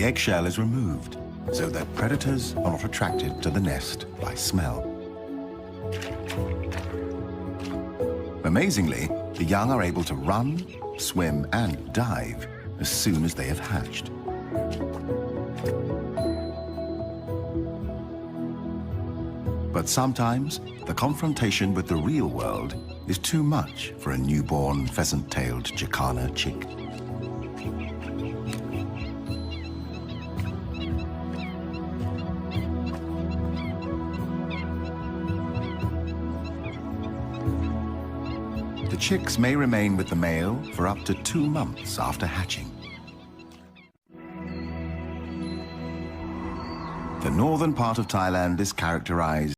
eggshell is removed, so that predators are not attracted to the nest by smell. Amazingly, the young are able to run, swim, and dive as soon as they have hatched. But sometimes, the confrontation with the real world is too much for a newborn pheasant-tailed Jacana chick. The chicks may remain with the male for up to 2 months after hatching. The northern part of Thailand is characterized